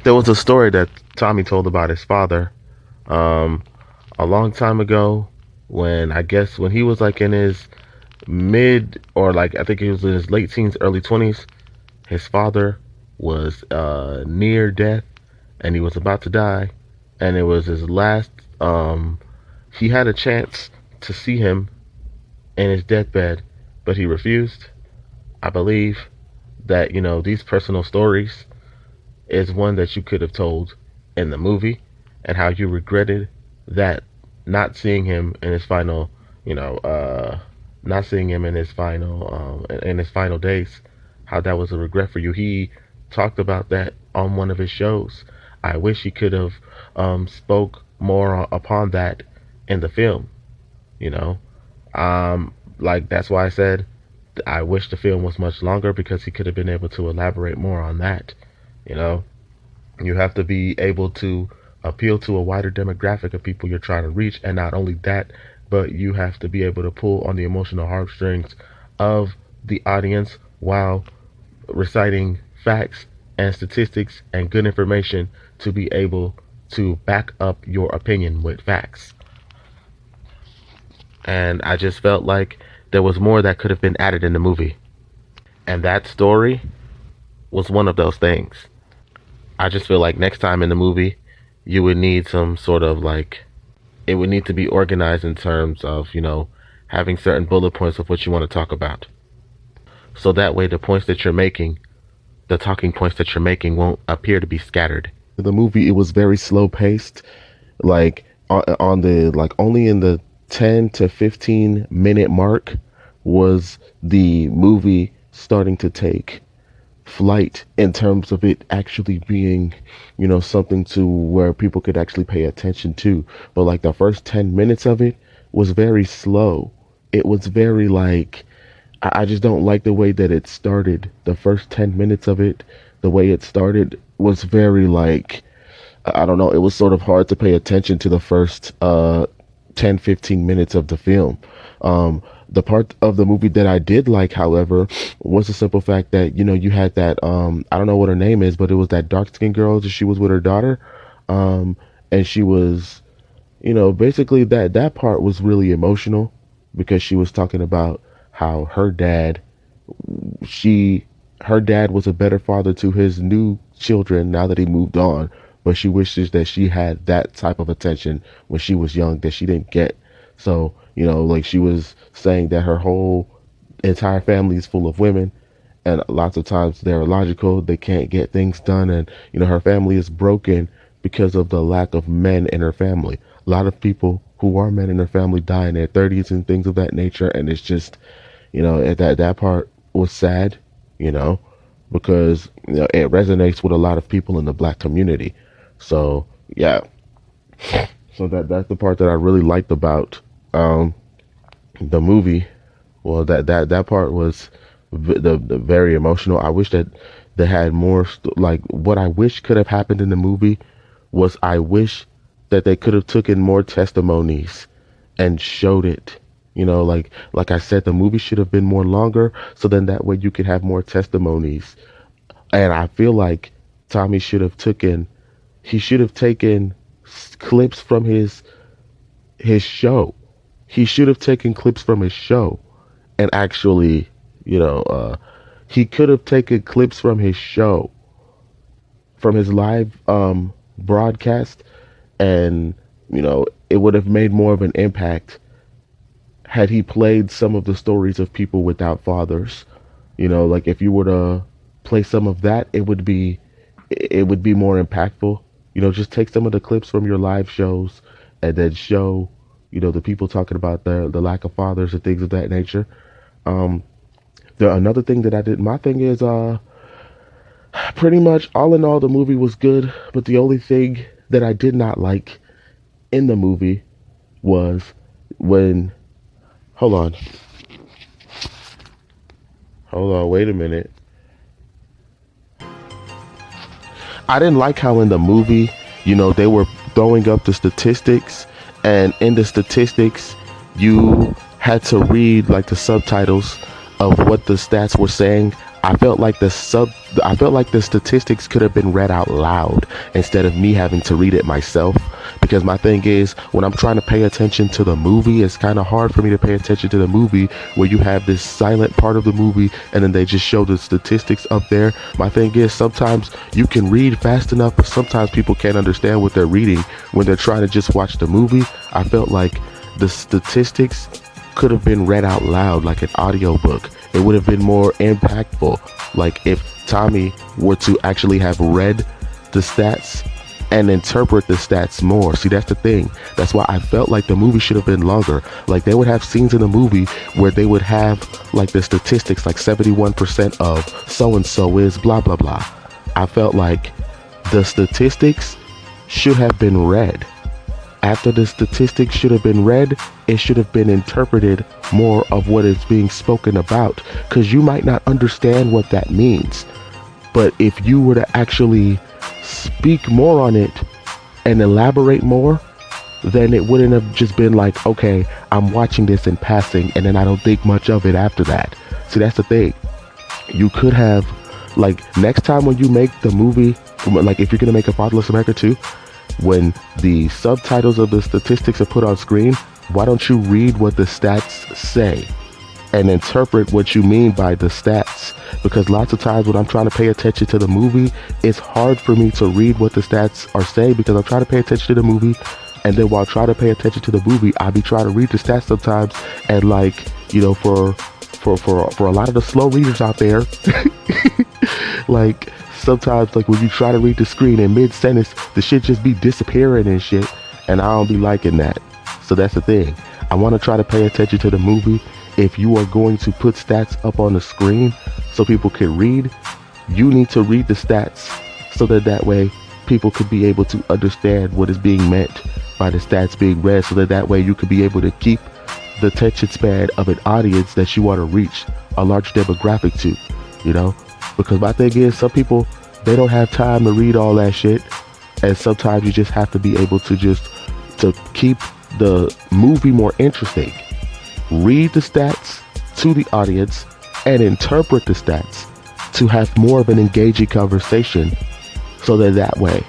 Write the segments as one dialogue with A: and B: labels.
A: There was a story that Tommy told about his father um, a long time ago, when I guess when he was like in his mid, or like I think he was in his late teens, early 20s. His father was near death, and he was about to die, and it was his last. He had a chance to see him in his deathbed, but he refused. I believe that these personal stories is one that you could have told in the movie, and how you regretted that, not seeing him in his final, you know, not seeing him in his final days. How that was a regret for you. He talked about that on one of his shows. I wish he could have spoke more upon that in the film. You know, like that's why I said I wish the film was much longer, because he could have been able to elaborate more on that. You know, you have to be able to appeal to a wider demographic of people you're trying to reach, and not only that, but you have to be able to pull on the emotional heartstrings of the audience while reciting facts and statistics and good information to be able to back up your opinion with facts. And I just felt like there was more that could have been added in the movie. And that story was one of those things. I just feel like next time in the movie, you would need some sort of like, it would need to be organized in terms of, having certain bullet points of what you want to talk about. So that way, the points that you're making, the talking points that you're making, won't appear to be scattered. The movie, it was very slow paced, like on the, like only in the 10 to 15 minute mark was the movie starting to take flight, in terms of it actually being, something to where people could actually pay attention to. But like the first 10 minutes of it was very slow. It was very like, I just don't like the way that it started. The first 10 minutes of it, the way it started was very like, I don't know, it was sort of hard to pay attention to the first 10-15 minutes of the film. The part of the movie that I did like, however, was the simple fact that, you had that, I don't know what her name is, but it was that dark skinned girl that she was with her daughter. And she was, basically that part was really emotional, because she was talking about how she, her dad was a better father to his new children now that he moved on, but she wishes that she had that type of attention when she was young that she didn't get. So, like she was saying that her whole entire family is full of women, and lots of times they're illogical, they can't get things done, and, her family is broken because of the lack of men in her family. A lot of people who are men in their family die in their 30s and things of that nature, and it's just, that part was sad, because, it resonates with a lot of people in the black community. So, yeah. So that's the part that I really liked about the movie. Well, that part was the very emotional. I wish that they had more like, what I wish could have happened in the movie was, I wish that they could have taken more testimonies and showed it. Like I said, the movie should have been more longer, so then that way you could have more testimonies. And I feel like Tommy should have taken, he should have taken clips from his show. He should have taken clips from his show, and actually, he could have taken clips from his show, from his live broadcast, and it would have made more of an impact had he played some of the stories of people without fathers. Like if you were to play some of that, it would be more impactful. Just take some of the clips from your live shows, and then show, the people talking about the lack of fathers and things of that nature. Another thing that I did, my thing is, pretty much all in all, the movie was good, but the only thing that I did not like in the movie was when, hold on, wait a minute. I didn't like how in the movie, they were throwing up the statistics, and in the statistics, you had to read like the subtitles of what the stats were saying. I felt like the statistics could have been read out loud instead of me having to read it myself. Because my thing is, when I'm trying to pay attention to the movie, it's kind of hard for me to pay attention to the movie where you have this silent part of the movie and then they just show the statistics up there. My thing is, sometimes you can read fast enough, but sometimes people can't understand what they're reading when they're trying to just watch the movie. I felt like the statistics could have been read out loud like an audiobook. It would have been more impactful. Like if Tommy were to actually have read the stats and interpret the stats more. See, that's the thing. That's why I felt like the movie should have been longer. Like they would have scenes in the movie where they would have like the statistics, like 71% of so-and-so is blah, blah, blah. I felt like the statistics should have been read. After the statistics should have been read, it should have been interpreted more of what is being spoken about, because you might not understand what that means. But if you were to actually speak more on it and elaborate more, then it wouldn't have just been like, okay, I'm watching this in passing and then I don't think much of it after that. See, that's the thing. You could have, like, next time when you make the movie, like if you're going to make a Fatherless America 2, when the subtitles of the statistics are put on screen, why don't you read what the stats say and interpret what you mean by the stats? Because lots of times when I'm trying to pay attention to the movie, it's hard for me to read what the stats are saying because I'm trying to pay attention to the movie, and then while trying to pay attention to the movie, I'll be trying to read the stats sometimes, and like, you know, for a lot of the slow readers out there, like sometimes like when you try to read the screen in mid-sentence, the shit just be disappearing and shit, and I don't be liking that. So that's the thing. I want to try to pay attention to the movie. If you are going to put stats up on the screen so people can read, you need to read the stats so that way people could be able to understand what is being meant by the stats being read, so that way you could be able to keep the attention span of an audience that you want to reach a large demographic to, you know? Because my thing is, some people, they don't have time to read all that shit, and sometimes you just have to be able to to keep the movie more interesting. Read the stats to the audience and interpret the stats to have more of an engaging conversation, so that way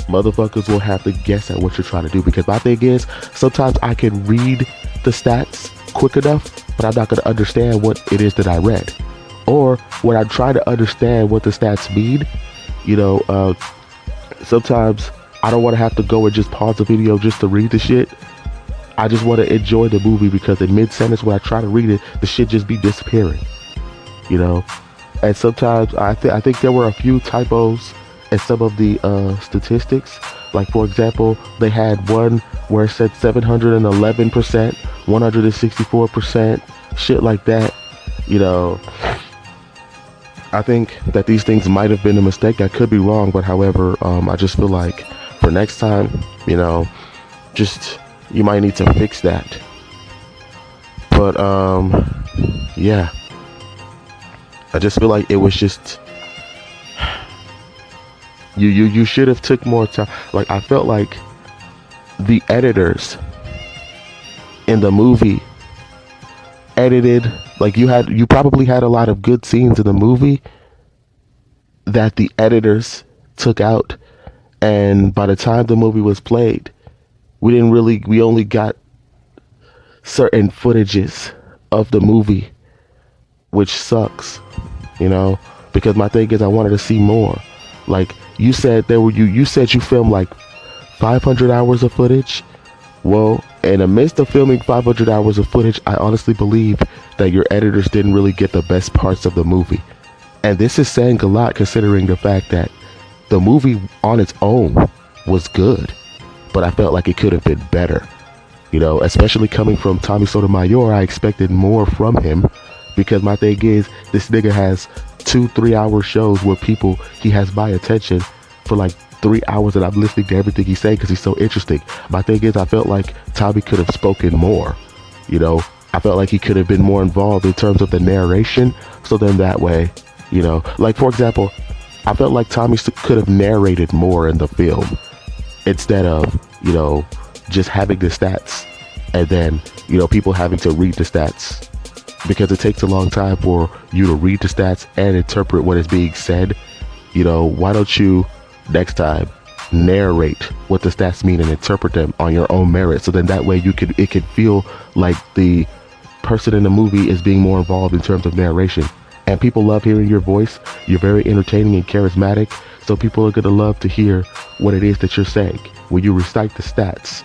A: motherfuckers will have to guess at what you're trying to do. Because my thing is, sometimes I can read the stats quick enough, but I'm not going to understand what it is that I read. Or when I'm trying to understand what the stats mean, you know, sometimes I don't want to have to go and just pause the video just to read the shit. I just want to enjoy the movie, because in mid-sentence when I try to read it, the shit just be disappearing, you know. And sometimes I think there were a few typos in some of the statistics. Like, for example, they had one where it said 711%, 164%, shit like that, you know. I think that these things might have been a mistake. I could be wrong, but however, I just feel like for next time, you know, just you might need to fix that. But yeah, I just feel like it was just you should have took more time. Like, I felt like the editors in the movie edited, like you probably had a lot of good scenes in the movie that the editors took out, and by the time the movie was played, we only got certain footages of the movie, which sucks, you know, because my thing is I wanted to see more. Like you said, you said you filmed like 500 hours of footage. Well, in the midst of filming 500 hours of footage, I honestly believe that your editors didn't really get the best parts of the movie. And this is saying a lot, considering the fact that the movie on its own was good, but I felt like it could have been better. You know, especially coming from Tommy Sotomayor, I expected more from him, because my thing is, this nigga has 2-3 hour shows where he has my attention for like 3 hours, and I'm listening to everything he's saying because he's so interesting. My thing is, I felt like Tommy could have spoken more, you know. I felt like he could have been more involved in terms of the narration, so then that way, you know, like for example, I felt like Tommy could have narrated more in the film instead of, you know, just having the stats and then, you know, people having to read the stats because it takes a long time for you to read the stats and interpret what is being said. Why don't you next time narrate what the stats mean and interpret them on your own merit, so then that way it could feel like the person in the movie is being more involved in terms of narration. And people love hearing your voice. You're very entertaining and charismatic, so people are going to love to hear what it is that you're saying when you recite the stats.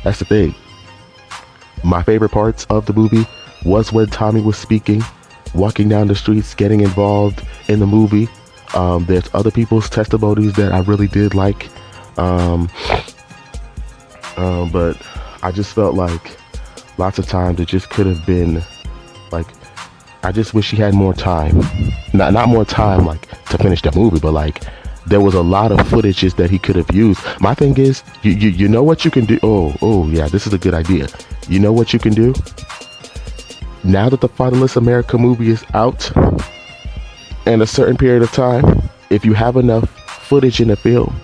A: That's the thing. My favorite parts of the movie was when Tommy was speaking, walking down the streets, getting involved in the movie. There's other people's testimonies that I really did like. But I just felt like lots of times it just could have been like, I just wish she had more time. Not more time like to finish the movie, but like there was a lot of footages that he could have used. My thing is, you know what you can do? Oh yeah, this is a good idea. You know what you can do? Now that the Fatherless America movie is out, in a certain period of time, if you have enough footage in the film,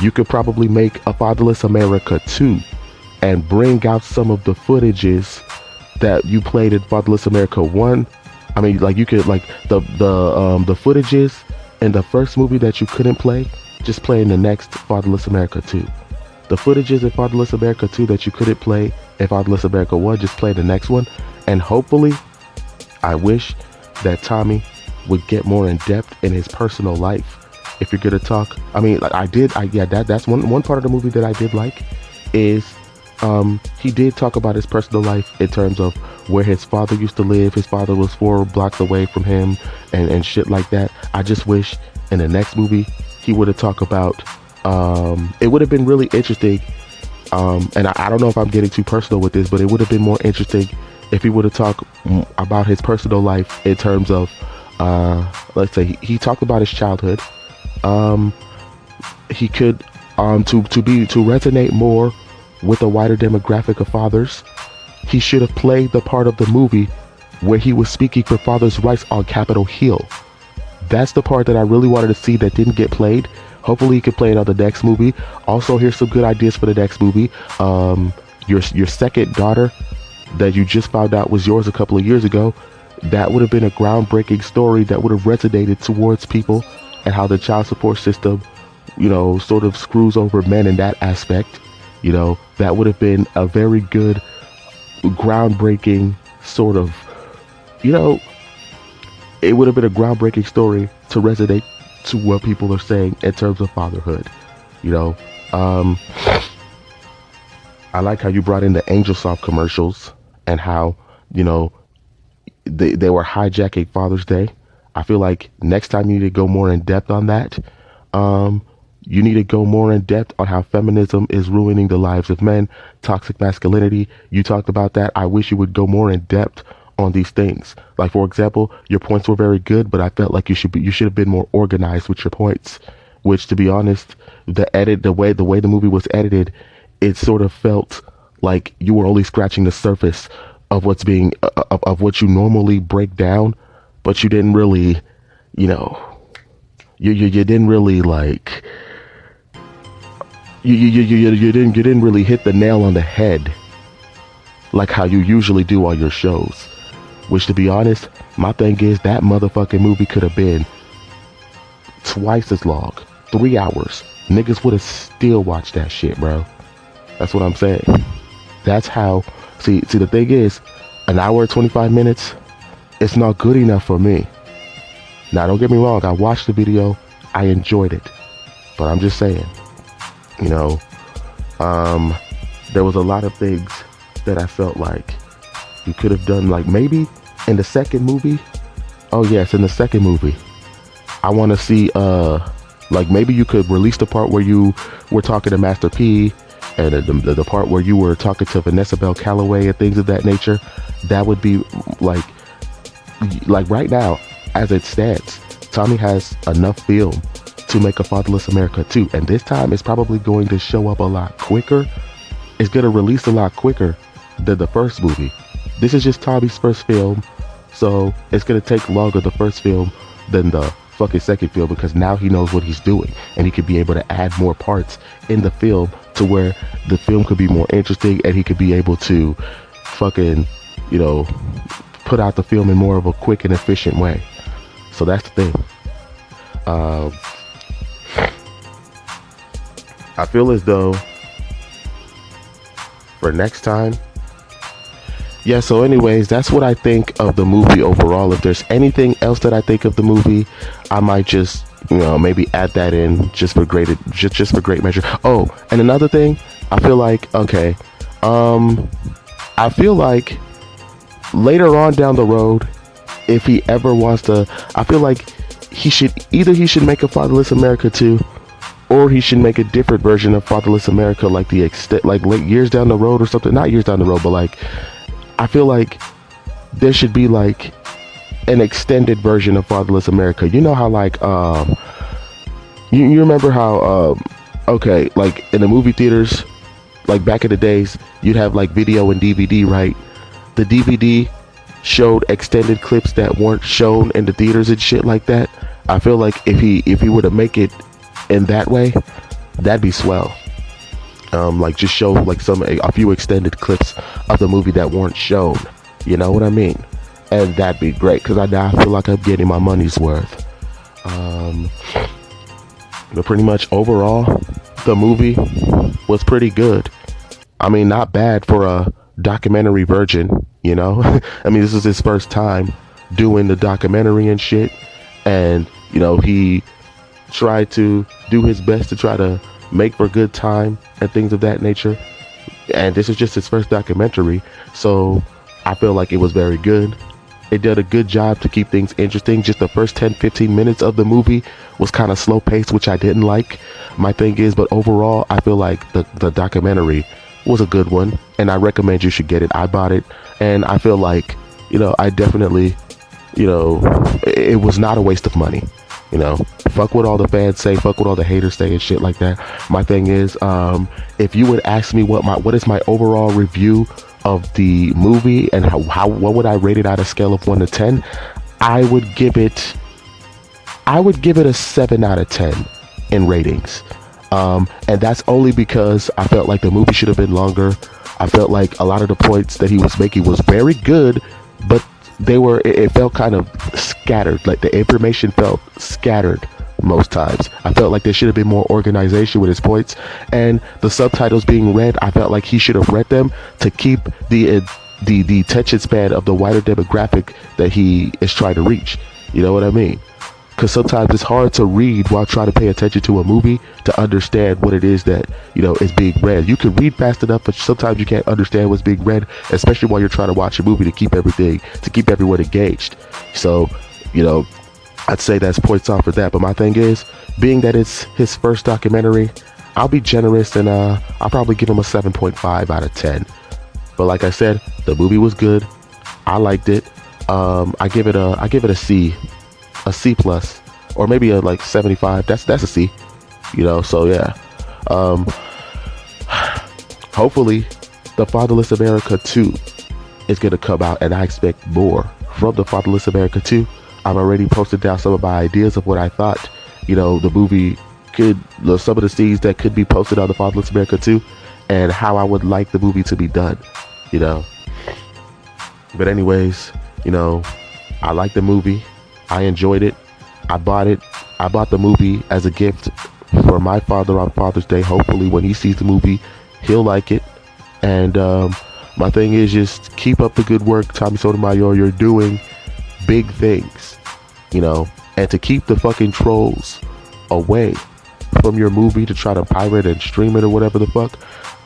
A: you could probably make a Fatherless America 2 and bring out some of the footages that you played in Fatherless America 1. I mean, like you could, like the footages in the first movie that you couldn't play, just play in the next Fatherless America 2. The footages in Fatherless America 2 that you couldn't play in Fatherless America 1, just play the next one. And hopefully, I wish that Tommy would get more in depth in his personal life. If you're gonna talk, I mean, like that's one part of the movie that I did like, is he did talk about his personal life in terms of where his father used to live. His father was 4 blocks away from him and shit like that. I just wish in the next movie he would have talked about, it would have been really interesting, and I don't know if I'm getting too personal with this, but it would have been more interesting if he would have talked about his personal life in terms of, let's say he talked about his childhood. He could, to resonate more with a wider demographic of fathers, he should have played the part of the movie where he was speaking for fathers' rights on Capitol Hill. That's the part that I really wanted to see that didn't get played. Hopefully he could play it on the next movie. Also, here's some good ideas for the next movie. Your second daughter that you just found out was yours a couple of years ago, that would have been a groundbreaking story that would have resonated towards people, and how the child support system, sort of screws over men in that aspect. That would have been a very good, groundbreaking sort of, it would have been a groundbreaking story to resonate to what people are saying in terms of fatherhood. I like how you brought in the AngelSoft commercials and how, they were hijacking Father's Day. I feel like next time you need to go more in depth on that. You need to go more in depth on how feminism is ruining the lives of men, toxic masculinity. You talked about that. I wish you would go more in depth on these things. Like, for example, your points were very good, but I felt like you should have been more organized with your points, which, to be honest, the way the movie was edited, it sort of felt like you were only scratching the surface of what's being, of what you normally break down, but you didn't really, you didn't really like, you didn't really hit the nail on the head like how you usually do on your shows. Which, to be honest, my thing is that motherfucking movie could have been twice as long, 3 hours. Niggas would have still watched that shit, bro. That's what I'm saying. That's how. See, the thing is, an hour and 25 minutes, it's not good enough for me. Now, don't get me wrong. I watched the video. I enjoyed it. But I'm just saying, there was a lot of things that I felt like you could have done, like maybe in the second movie. Oh yes, in the second movie, I want to see, like maybe you could release the part where you were talking to Master P, and the part where you were talking to Vanessa Bell Calloway and things of that nature. That would be like right now, as it stands, Tommy has enough film to make a Fatherless America 2, and this time it's probably going to show up a lot quicker. It's going to release a lot quicker than the first movie. This is just Tommy's first film, so it's going to take longer, the first film, than the fucking second film, because now he knows what he's doing, and he could be able to add more parts in the film to where the film could be more interesting, and he could be able to fucking you know, put out the film in more of a quick and efficient way. So that's the thing. Um, I feel as though for next time, yeah, so anyways, that's what I think of the movie overall. If there's anything else that I think of the movie, I might just, maybe add that in just for great measure. Oh, and another thing, I feel like, okay, I feel like later on down the road, if he ever wants to, I feel like he should make a Fatherless America 2, or he should make a different version of Fatherless America, like late years down the road or something. Not years down the road, but like, I feel like there should be like an extended version of Fatherless America. You know how like you remember how okay, like in the movie theaters, like back in the days, you'd have like video and DVD, right? The DVD showed extended clips that weren't shown in the theaters and shit like that. I feel like if he were to make it in that way, that'd be swell. Like just show like a few extended clips of the movie that weren't shown. You know what I mean? And that'd be great, because I feel like I'm getting my money's worth. But pretty much overall, the movie was pretty good. I mean, not bad for a documentary virgin, I mean, this is his first time doing the documentary and shit. And, he tried to do his best to try to make for good time and things of that nature. And this is just his first documentary, so I feel like it was very good. It did a good job to keep things interesting. Just the first 10-15 minutes of the movie was kind of slow paced, which I didn't like. My thing is, but overall, I feel like the documentary was a good one, and I recommend you should get it. I bought it, and I feel like, I definitely, it was not a waste of money. Fuck what all the fans say, fuck what all the haters say and shit like that. My thing is, if you would ask me what is my overall review of the movie and what would I rate it on a scale of 1 to 10, I would give it a 7 out of 10 in ratings. And that's only because I felt like the movie should have been longer. I felt like a lot of the points that he was making was very good, but it felt kind of scattered. Like the information felt scattered most times. I felt like there should have been more organization with his points, and the subtitles being read, I felt like he should have read them to keep the attention span of the wider demographic that he is trying to reach. You know what I mean? Because sometimes it's hard to read while trying to pay attention to a movie to understand what it is that, is being read. You can read fast enough, but sometimes you can't understand what's being read, especially while you're trying to watch a movie to keep everyone engaged. So, I'd say that's points off for that. But my thing is, being that it's his first documentary, I'll be generous and I'll probably give him a 7.5 out of 10. But like I said, the movie was good. I liked it. I give it a C plus, or maybe a like 75. That's a C, so yeah. Hopefully the Fatherless America 2 is gonna come out, and I expect more from the Fatherless America 2. I've already posted down some of my ideas of what I thought, the movie some of the scenes that could be posted on the Fatherless America 2, and how I would like the movie to be done, But anyways, I like the movie. I enjoyed it. I bought it. I bought the movie as a gift for my father on Father's Day. Hopefully when he sees the movie, he'll like it. And my thing is, just keep up the good work, Tommy Sotomayor. You're doing big things, and to keep the fucking trolls away from your movie to try to pirate and stream it or whatever the fuck,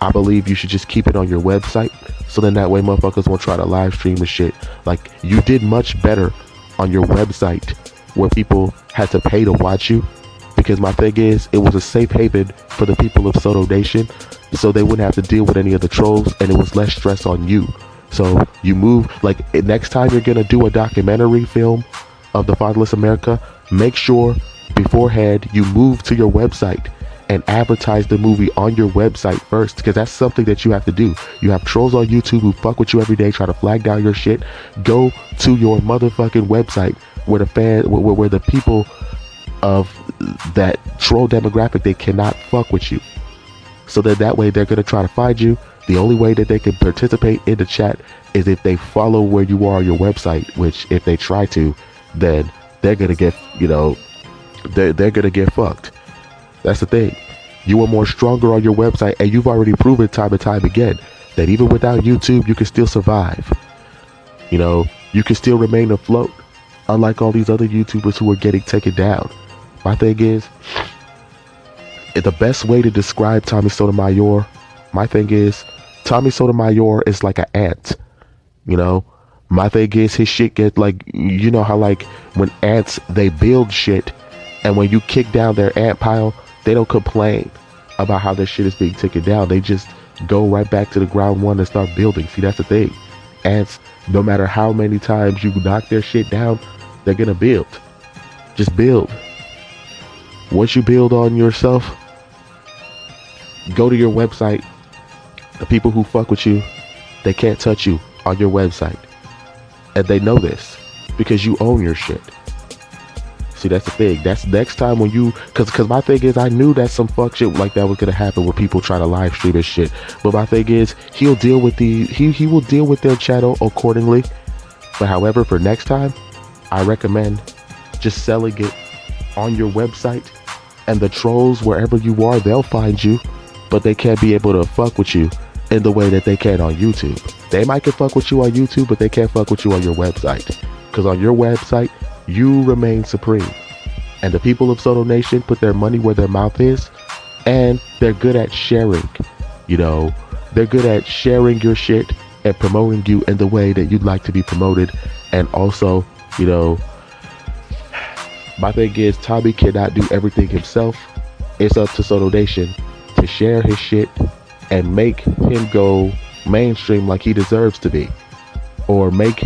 A: I believe you should just keep it on your website, so then that way motherfuckers won't try to live stream the shit. Like, you did much better on your website where people had to pay to watch you, because my thing is, it was a safe haven for the people of Soto Nation, so they wouldn't have to deal with any of the trolls, and it was less stress on you. So you move, like, next time you're gonna do a documentary film of the Fatherless America, make sure beforehand you move to your website and advertise the movie on your website first, because that's something that you have to do. You have trolls on YouTube who fuck with you every day, try to flag down your shit. Go to your motherfucking website where the people of that troll demographic, they cannot fuck with you. So that way they're gonna try to find you. The only way that they can participate in the chat is if they follow where you are on your website, which if they try to, then they're going to get, they're going to get fucked. That's the thing. You are more stronger on your website, and you've already proven time and time again that even without YouTube, you can still survive. You can still remain afloat, unlike all these other YouTubers who are getting taken down. My thing is, the best way to describe Tommy Sotomayor, my thing is, Tommy Sotomayor is like an ant. My thing is, his shit get like, how like when ants, they build shit, and when you kick down their ant pile, they don't complain about how their shit is being taken down. They just go right back to the ground one and start building. See, that's the thing. Ants, no matter how many times you knock their shit down, they're gonna build. Just build. Once you build on yourself, go to your website. The people who fuck with you, they can't touch you on your website. And they know this because you own your shit. See, that's the thing. That's next time when you, cause my thing is, I knew that some fuck shit like that was gonna happen with people trying to live stream and shit. But my thing is, he will deal with their channel accordingly. But however, for next time, I recommend just selling it on your website, and the trolls, wherever you are, they'll find you, but they can't be able to fuck with you in the way that they can on YouTube. They might can fuck with you on YouTube, but they can't fuck with you on your website. Because on your website, you remain supreme. And the people of Soto Nation put their money where their mouth is, and they're good at sharing. They're good at sharing your shit and promoting you in the way that you'd like to be promoted. And also, my thing is, Tommy cannot do everything himself. It's up to Soto Nation to share his shit and make him go mainstream like he deserves to be, or make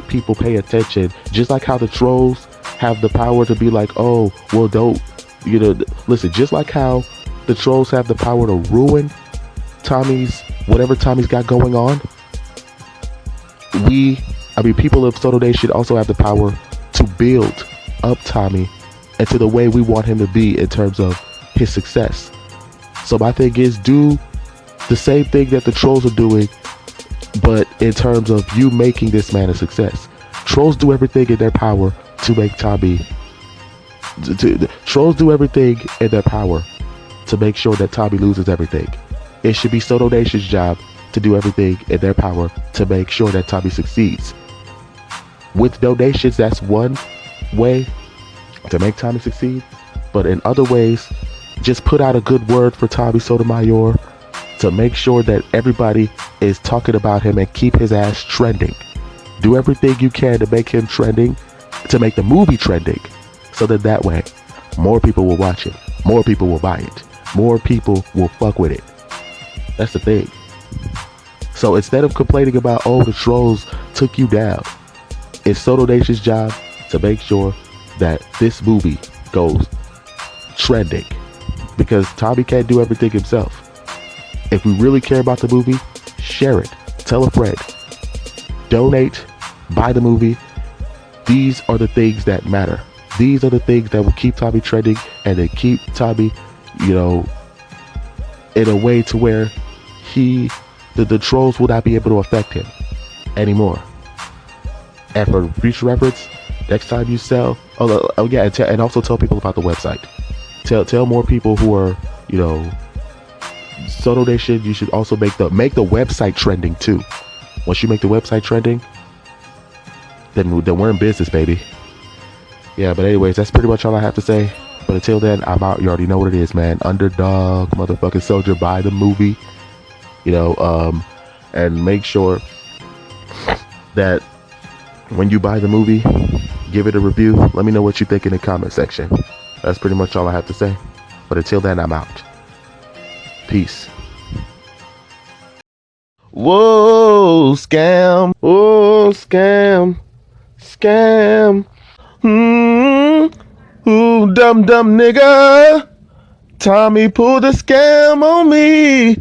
A: people pay attention, just like how the trolls have the power to be like, oh, well, don't, listen, just like how the trolls have the power to ruin whatever Tommy's got going on. People of Soto Nation also have the power to build up Tommy and to the way we want him to be in terms of his success. So my thing is, do the same thing that the trolls are doing, but in terms of you making this man a success. Trolls do everything in their power to make Tommy. Trolls do everything in their power to make sure that Tommy loses everything. It should be Soto Nation's job to do everything in their power to make sure that Tommy succeeds. With donations, that's one way to make Tommy succeed. But in other ways, just put out a good word for Tommy Sotomayor to make sure that everybody is talking about him and keep his ass trending. Do everything you can to make him trending, to make the movie trending, so that way more people will watch it, more people will buy it, more people will fuck with it. That's the thing. So instead of complaining about, oh, the trolls took you down, it's Soto Nation's job to make sure that this movie goes trending, because Tommy can't do everything himself. If we really care about the movie, share it, tell a friend, donate, buy the movie. These are the things that matter. These are the things that will keep Tommy trending, and they keep Tommy, in a way to where the trolls will not be able to affect him anymore. And for future reference, next time you sell, and also tell people about the website. Tell more people who are, Soto Nation. You should also make the website trending too. Once you make the website trending, then we're in business, baby. Yeah, but anyways, that's pretty much all I have to say. But until then, I'm out. You already know what it is, man. Underdog, motherfucking soldier, buy the movie. And make sure that when you buy the movie, give it a review. Let me know what you think in the comment section. That's pretty much all I have to say. But until then, I'm out. Peace. Whoa, scam. Oh, scam. Scam. Ooh, dumb nigga. Tommy pulled a scam on me.